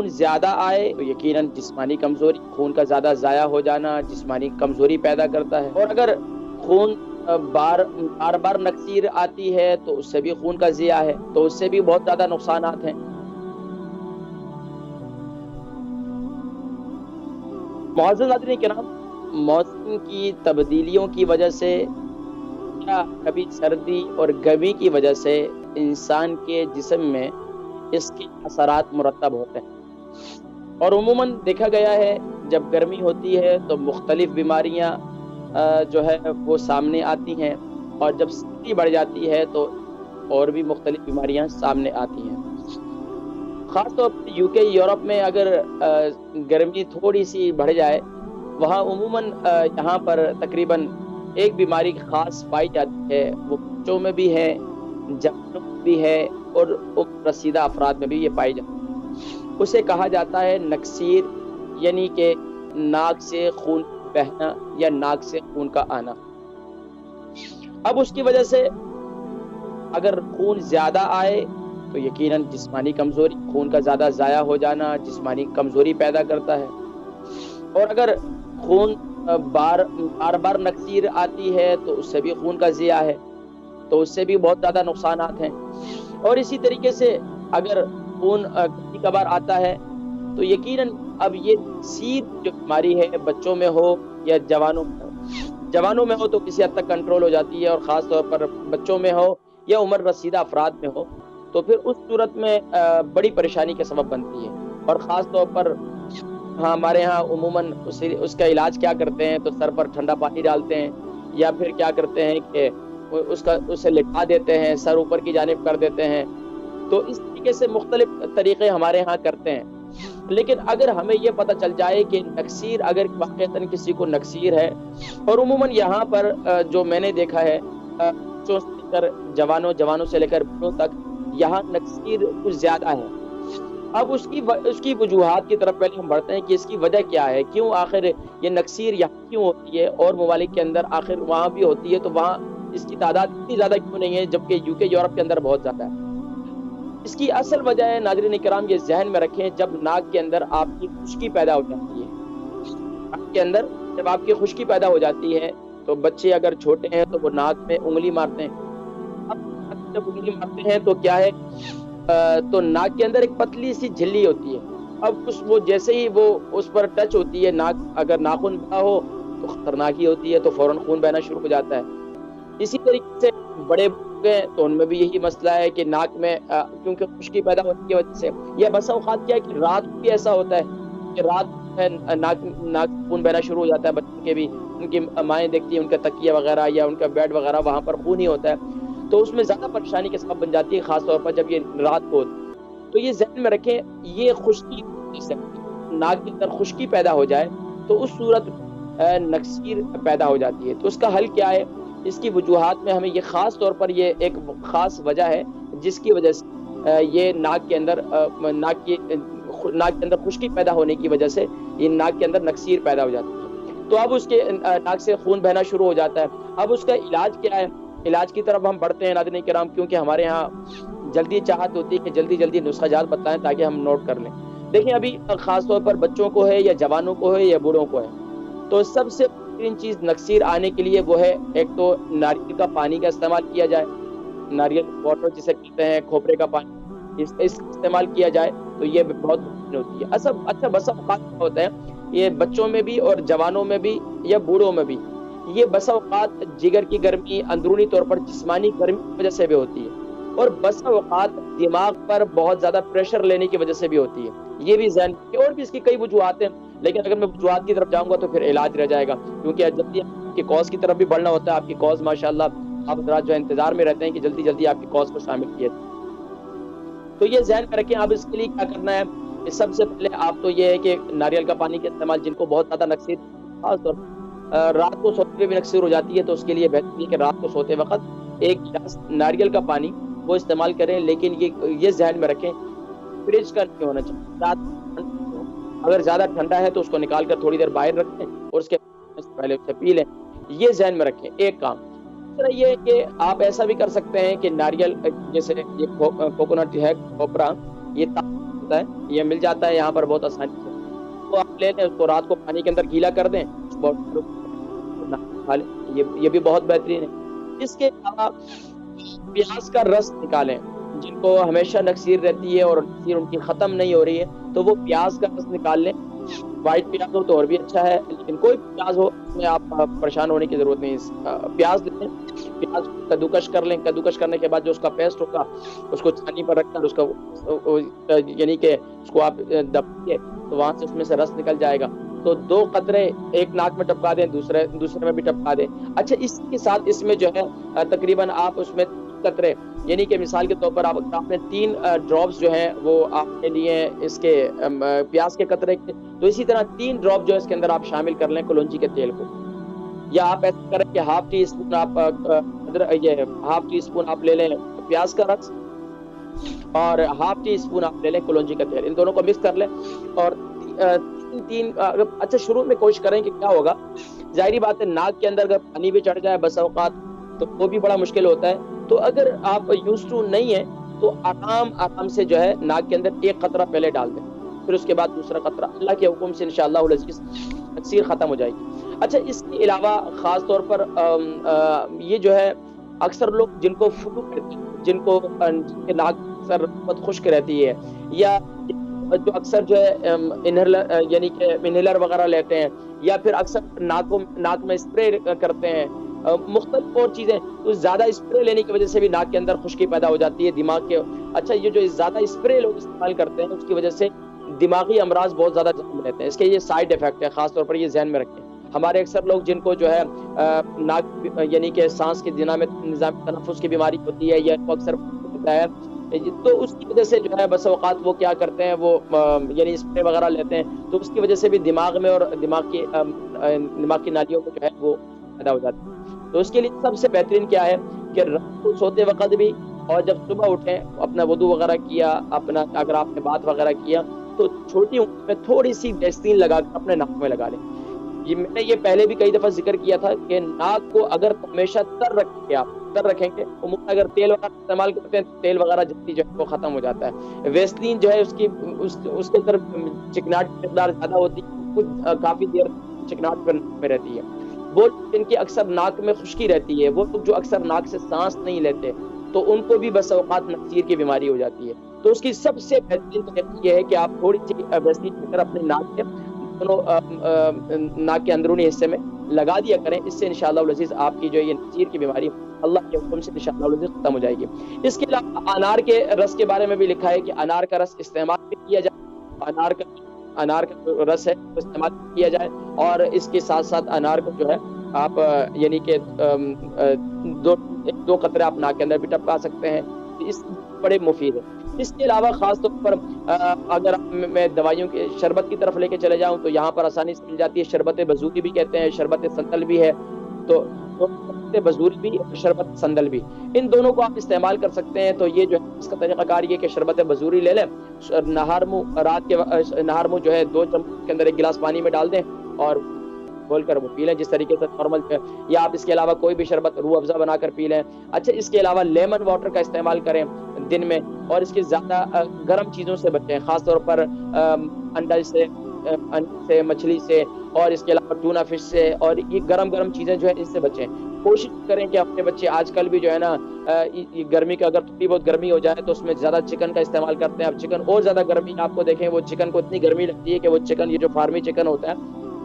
خون زیادہ آئے تو یقیناً جسمانی کمزوری، خون کا زیادہ ضائع ہو جانا جسمانی کمزوری پیدا کرتا ہے، اور اگر خون بار بار نقصیر آتی ہے تو اس سے بھی خون کا ضیاع ہے، تو اس سے بھی بہت زیادہ نقصانات ہیں۔ معزز ناظرین کرام، موسم کی تبدیلیوں کی وجہ سے یا کبھی سردی اور گرمی کی وجہ سے انسان کے جسم میں اس کے اثرات مرتب ہوتے ہیں، اور عموماً دیکھا گیا ہے جب گرمی ہوتی ہے تو مختلف بیماریاں جو ہے وہ سامنے آتی ہیں، اور جب سردی بڑھ جاتی ہے تو اور بھی مختلف بیماریاں سامنے آتی ہیں۔ خاص طور پر یو کے یورپ میں اگر گرمی تھوڑی سی بڑھ جائے، وہاں عموماً یہاں پر تقریباً ایک بیماری خاص پائی جاتی ہے، وہ بچوں میں بھی ہے، جوانوں میں بھی ہے، اور عمر رسیدہ افراد میں بھی یہ پائی جاتی ہے۔ اسے کہا جاتا ہے نکسیر، یعنی کہ ناک سے خون بہنا یا ناک سے خون کا آنا۔ اب اس کی وجہ سے اگر خون زیادہ آئے تو یقیناً جسمانی کمزوری، خون کا زیادہ ضائع ہو جانا جسمانی کمزوری پیدا کرتا ہے، اور اگر خون بار بار نقصیر آتی ہے تو اس سے بھی خون کا ضیاع ہے، تو اس سے بھی بہت زیادہ نقصانات ہیں۔ اور اسی طریقے سے اگر خون کبھی کبھار آتا ہے تو یقیناً اب یہ سیدھ جو بیماری ہے بچوں میں ہو یا جوانوں میں ہو تو کسی حد تک کنٹرول ہو جاتی ہے، اور خاص طور پر بچوں میں ہو یا عمر رسیدہ افراد میں ہو تو پھر اس صورت میں بڑی پریشانی کا سبب بنتی ہے۔ اور خاص طور پر ہمارے ہاں عموماً اس کا علاج کیا کرتے ہیں تو سر پر ٹھنڈا پانی ڈالتے ہیں، یا پھر کیا کرتے ہیں کہ اسے لٹا دیتے ہیں، سر اوپر کی جانب کر دیتے ہیں۔ تو اس طریقے سے مختلف طریقے ہمارے ہاں کرتے ہیں۔ لیکن اگر ہمیں یہ پتہ چل جائے کہ نکسیر، اگر واقعتاً کسی کو نکسیر ہے، اور عموماً یہاں پر جو میں نے دیکھا ہے بچوں سے لے کر جوانوں سے لے کر بڑوں تک یہاں نکسیر کچھ زیادہ ہے۔ اب اس کی وجوہات کی طرف پہلے ہم بڑھتے ہیں کہ اس کی وجہ کیا ہے، کیوں آخر یہ نکسیر یہاں کیوں ہوتی ہے اور ممالک کے اندر آخر وہاں بھی ہوتی ہے، تو وہاں اس کی تعداد اتنی زیادہ کیوں نہیں ہے جبکہ یو کے یورپ کے اندر بہت زیادہ ہے۔ اس کی اصل وجہ ہے ناظرین کرام، یہ ذہن میں رکھیں، جب ناک کے اندر آپ کی خشکی پیدا ہو جاتی ہے، ناک کے اندر جب آپ کی خشکی پیدا ہو جاتی ہے تو بچے اگر چھوٹے ہیں تو وہ ناک میں انگلی مارتے ہیں۔ اب جب انگلی مارتے ہیں تو کیا ہے، تو ناک کے اندر ایک پتلی سی جھلی ہوتی ہے۔ اب وہ جیسے ہی وہ اس پر ٹچ ہوتی ہے، ناک اگر ناخن بڑا ہو تو خطرناک ہی ہوتی ہے، تو فوراً خون بہنا شروع ہو جاتا ہے۔ اسی طریقے سے بڑے بزرگ ہیں تو ان میں بھی یہی مسئلہ ہے کہ ناک میں کیونکہ خشکی پیدا ہونے کی وجہ سے، یا بسا اوقات کیا ہے کہ رات بھی ایسا ہوتا ہے کہ رات ناک خون بہنا شروع ہو جاتا ہے بچوں کے بھی، ان کی مائیں دیکھتی ہیں ان کا تکیہ وغیرہ یا ان کا بیڈ وغیرہ وہاں پر خون ہی ہوتا ہے، تو اس میں زیادہ پریشانی کے سبب بن جاتی ہے، خاص طور پر جب یہ رات کو ہوتی ہے۔ تو یہ ذہن میں رکھیں، یہ خشکی سے ناک کے اندر خشکی پیدا ہو جائے تو اس صورت نکسیر پیدا ہو جاتی ہے۔ تو اس کا حل کیا ہے؟ اس کی وجوہات میں ہمیں یہ خاص طور پر یہ ایک خاص وجہ ہے جس کی وجہ سے یہ ناک کے اندر خشکی پیدا ہونے کی وجہ سے یہ ناک کے اندر نکسیر پیدا ہو جاتی ہے۔ تو اب اس کے ناک سے خون بہنا شروع ہو جاتا ہے۔ اب اس کا علاج کیا ہے؟ علاج کی طرف ہم بڑھتے ہیں ناظرین کرام، کیونکہ ہمارے ہاں جلدی چاہت ہوتی ہے کہ جلدی نسخہ جات بتائیں تاکہ ہم نوٹ کر لیں۔ دیکھیں ابھی خاص طور پر بچوں کو ہے یا جوانوں کو ہے یا بوڑھوں کو ہے، تو سب سے بہترین چیز نکسیر آنے کے لیے وہ ہے، ایک تو ناریل کا پانی کا استعمال کیا جائے، ناریل واٹر جسے کہتے ہیں، کھوپرے کا پانی، اس کا استعمال کیا جائے تو یہ بہت بہترین ہوتی ہے۔ اچھا بسا اوقات ہوتا ہے یہ بچوں میں بھی اور جوانوں میں بھی یا بوڑھوں میں بھی، یہ بسا اوقات جگر کی گرمی، اندرونی طور پر جسمانی گرمی کی وجہ سے بھی ہوتی ہے، اور بسا اوقات دماغ پر بہت زیادہ پریشر لینے کی وجہ سے بھی ہوتی ہے۔ یہ بھی ذہن میں، اور بھی اس کی کئی وجوہات ہیں، لیکن اگر میں وجوہات کی طرف جاؤں گا تو پھر علاج رہ جائے گا، کیونکہ جلدی آپ کی کاز کی طرف بھی بڑھنا ہوتا ہے۔ آپ کی کاز ماشاءاللہ آپ حضرات جو انتظار میں رہتے ہیں کہ جلدی آپ کی کاز کو شامل کیے، تو یہ ذہن میں رکھیں۔ اب اس کے لیے کیا کرنا ہے؟ سب سے پہلے آپ تو یہ ہے کہ ناریل کا پانی کا استعمال، جن کو بہت زیادہ نکسیر خاص طور پر رات کو سوتے ہوئے بھی نکسیر ہو جاتی ہے، تو اس کے لیے بہتر ہے کہ رات کو سوتے وقت ایک گلاس ناریل کا پانی وہ استعمال کریں، لیکن یہ ذہن میں رکھیں فریج کا نہیں ہونا چاہیے۔ رات اگر زیادہ ٹھنڈا ہے تو اس کو نکال کر تھوڑی دیر باہر رکھیں اور اس کے پہلے اسے پی لیں، یہ ذہن میں رکھیں ایک کام۔ دوسرا یہ ہے کہ آپ ایسا بھی کر سکتے ہیں کہ ناریل جیسے یہ کوکونٹ ہے، کھوپرا، یہ ہوتا ہے، یہ مل جاتا ہے یہاں پر بہت آسانی سے، تو آپ لے لیں اس کو، رات کو پانی کے اندر گیلا کر دیں، کھا لیں، یہ بھی بہت بہترین ہے۔ اس کے علاوہ پیاز کا رس نکالیں، جن کو ہمیشہ نکسیر رہتی ہے اور نکسیر ان کی ختم نہیں ہو رہی ہے، تو وہ پیاز کا رس نکال لیں۔ وائٹ پیاز ہو تو اور بھی اچھا ہے، لیکن کوئی پیاز ہو اس میں آپ پریشان ہونے کی ضرورت نہیں ہے۔ پیاز لیں، پیاز کو کدوکش کر لیں، کدوکش کرنے کے بعد جو اس کا پیسٹ ہوگا اس کو چھانی پر رکھ کر اس کا یعنی کہ اس کو آپ دبائیے تو وہاں سے اس میں سے رس نکل جائے گا، تو 2 قطرے ایک ناک میں ٹپکا دیں، دوسرے میں بھی ٹپکا دیں۔ اچھا، اس کے ساتھ اس میں جو ہے تقریباً آپ اس میں 3 قطرے، یعنی کہ مثال کے طور پر آپ نے 3 ڈراپس جو ہیں وہ آپ نے لیے اس کے پیاز کے قطرے کے، تو اسی طرح 3 ڈراپ جو ہے اس کے اندر آپ شامل کر لیں کلونجی کے تیل کو، یا آپ ایسا کریں کہ ہاف ٹی اسپون آپ لے لیں پیاز کا رس، اور ہاف ٹی اسپون آپ لے لیں کلونجی کا تیل، ان دونوں کو مکس کر لیں، اور تین اچھا شروع میں کوشش کریں کہ کیا ہوگا، ظاہری بات ہے ناک کے اندر اگر پانی بھی چڑھ جائے بس اوقات تو وہ بھی بڑا مشکل ہوتا ہے، تو اگر آپ یوز ٹو نہیں ہیں تو آرام سے جو ہے ناک کے اندر 1 قطرہ پہلے ڈال دیں، پھر اس کے بعد دوسرا قطرہ، اللہ کے حکم سے انشاءاللہ العزیز تکثیر ختم ہو جائے گی۔ اچھا، اس کے علاوہ خاص طور پر یہ جو ہے اکثر لوگ جن کو فلو کہتے ہیں، جن کے ناک اکثر بہت خشک رہتی ہے، یا جو اکثر جو ہے یعنی کہ انہیلر وغیرہ لیتے ہیں، یا پھر اکثر ناک میں اسپرے کرتے ہیں، مختلف اور چیزیں، تو زیادہ اسپرے لینے کی وجہ سے بھی ناک کے اندر خشکی پیدا ہو جاتی ہے دماغ کے۔ اچھا، یہ جو زیادہ اسپرے لوگ استعمال کرتے ہیں اس کی وجہ سے دماغی امراض بہت زیادہ جنم لیتے ہیں، اس کے یہ سائیڈ افیکٹ ہے، خاص طور پر یہ ذہن میں رکھیں۔ ہمارے اکثر لوگ جن کو جو ہے ناک یعنی کہ سانس کے نظام تنفس کی بیماری ہوتی ہے، یا اکثر ہوتا ہے، تو اس کی وجہ سے جو ہے بس اوقات وہ کیا کرتے ہیں، وہ یعنی اسپرے وغیرہ لیتے ہیں، تو اس کی وجہ سے بھی دماغ میں اور دماغ کی نالیوں میں جو ہے وہ پیدا ہو جاتی ہے۔ تو اس کے لیے سب سے بہترین کیا ہے کہ رات کو سوتے وقت بھی، اور جب صبح اٹھیں اپنا وضو وغیرہ کیا، اگر آپ نے بات وغیرہ کیا تو چھوٹی انگلی میں تھوڑی سی ویسلین لگا کر اپنے ناک میں لگا لیں۔ میں نے یہ پہلے بھی کئی دفعہ ذکر کیا تھا کہ ناک کو اگر ہمیشہ تر رکھیں گے، عموماً اگر تیل وغیرہ استعمال کرتے ہیں تیل وغیرہ جلدی جو ہے وہ ختم ہو جاتا ہے، ویسلین جو ہے اس کے اندر چکناٹ کی مقدار زیادہ ہوتی ہے، کچھ کافی دیر چکناٹ میں رہتی ہے۔ وہ جن کی اکثر ناک میں خشکی رہتی ہے، وہ جو اکثر ناک سے سانس نہیں لیتے، تو ان کو بھی بس اوقات نکسیر کی بیماری ہو جاتی ہے، تو اس کی سب سے بہترین طریقہ یہ ہے کہ آپ تھوڑی سی ویسلین لے کر اپنے ناک کے اندرونی حصے میں لگا دیا کریں، اس سے انشاءاللہ العزیز آپ کی جو یہ نکسیر کی بیماری اللہ کے حکم سے انشاءاللہ العزیز ختم ہو جائے گی۔ اس کے علاوہ انار کے رس کے بارے میں بھی لکھا ہے کہ انار کا رس استعمال بھی کیا جائے، انار کا رس ہے وہ استعمال کیا جائے، اور اس کے ساتھ ساتھ انار کو جو ہے آپ یعنی کہ 2 قطرے آپ ناک کے اندر بھی ٹپکا سکتے ہیں، اس بڑے مفید ہے۔ اس کے علاوہ خاص طور پر اگر میں دوائیوں کے شربت کی طرف لے کے چلے جاؤں تو یہاں پر آسانی سے مل جاتی ہے، شربت بزوری بھی کہتے ہیں، شربت سندل بھی ہے، تو شربت بزوری بھی، شربت سندل بھی، ان دونوں کو آپ استعمال کر سکتے ہیں۔ تو یہ جو ہے اس کا طریقہ کار یہ کہ شربت بزوری لے لیں، رات کے نہار منہ جو ہے 2 چمچ کے اندر 1 گلاس پانی میں ڈال دیں اور کھول کر وہ پی لیں جس طریقے سے نارمل، یا آپ اس کے علاوہ کوئی بھی شربت روح افزا بنا کر پی لیں۔ اچھا، اس کے علاوہ لیمن واٹر کا استعمال کریں دن میں، اور اس کی زیادہ گرم چیزوں سے بچیں، خاص طور پر انڈا سے، مچھلی سے، اور اس کے علاوہ ٹونا فش سے، اور یہ گرم چیزیں جو ہے اس سے بچیں۔ کوشش کریں کہ اپنے بچے آج کل بھی جو ہے نا گرمی کا، اگر تھوڑی بہت گرمی ہو جائے تو اس میں زیادہ چکن کا استعمال کرتے ہیں، اب چکن اور زیادہ گرمی آپ کو دیکھیں، وہ چکن کو اتنی گرمی لگتی ہے کہ وہ چکن، یہ جو فارمی چکن ہوتا ہے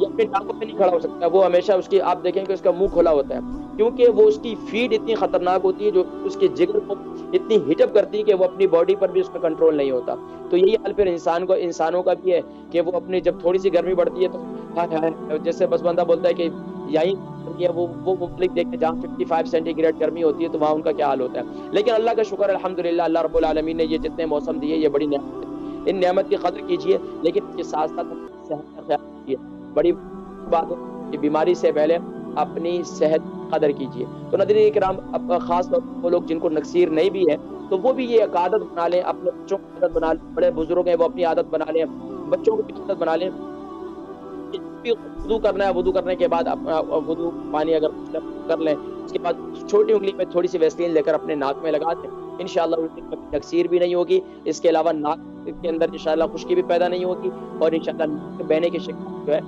یہ اپنی ٹانگوں پہ نہیں کھڑا ہو سکتا، وہ ہمیشہ اس کی آپ دیکھیں کہ اس کا منہ کھلا ہوتا ہے، کیونکہ وہ اس کی فیڈ اتنی خطرناک ہوتی ہے جو اس کے جگر کو اتنی ہیٹ اپ کرتی ہے کہ وہ اپنی باڈی پر بھی اس کا کنٹرول نہیں ہوتا۔ تو یہی حال پھر انسانوں کا بھی ہے کہ وہ اپنی جب تھوڑی سی گرمی بڑھتی ہے تو جیسے بس بندہ بولتا ہے کہ یہی وہ ممالک دیکھیں جہاں 55 سینٹی گریڈ گرمی ہوتی ہے تو وہاں ان کا کیا حال ہوتا ہے۔ لیکن اللہ کا شکر الحمدللہ، اللہ رب العالمین نے یہ جتنے موسم دیے یہ بڑی نعمت ہے، ان نعمت کی قدر کیجیے، لیکن اس کے ساتھ ساتھ صحت کا خیال رکھیے۔ بڑی بات ہے کہ بیماری سے پہلے اپنی صحت قدر کیجیے۔ تو ناظرین کرام، خاص طور پر وہ لوگ جن کو نکسیر نہیں بھی ہے تو وہ بھی یہ ایک عادت بنا لیں، اپنے بچوں کی عادت بنا لیں، بڑے بزرگ ہیں وہ اپنی عادت بنا لیں، بچوں کو بھی عادت بنا لیں، وضو کرنا ہے، وضو کرنے کے بعد وضو پانی اگر کر لیں، اس کے بعد چھوٹی انگلی میں تھوڑی سی ویسلین لے کر اپنے ناک میں لگا دیں، انشاءاللہ تکثیر بھی نہیں ہوگی، اس کے علاوہ ناک کے اندر انشاءاللہ خشکی بھی پیدا نہیں ہوگی اور انشاءاللہ ناک بہنے کی شکایت جو ہے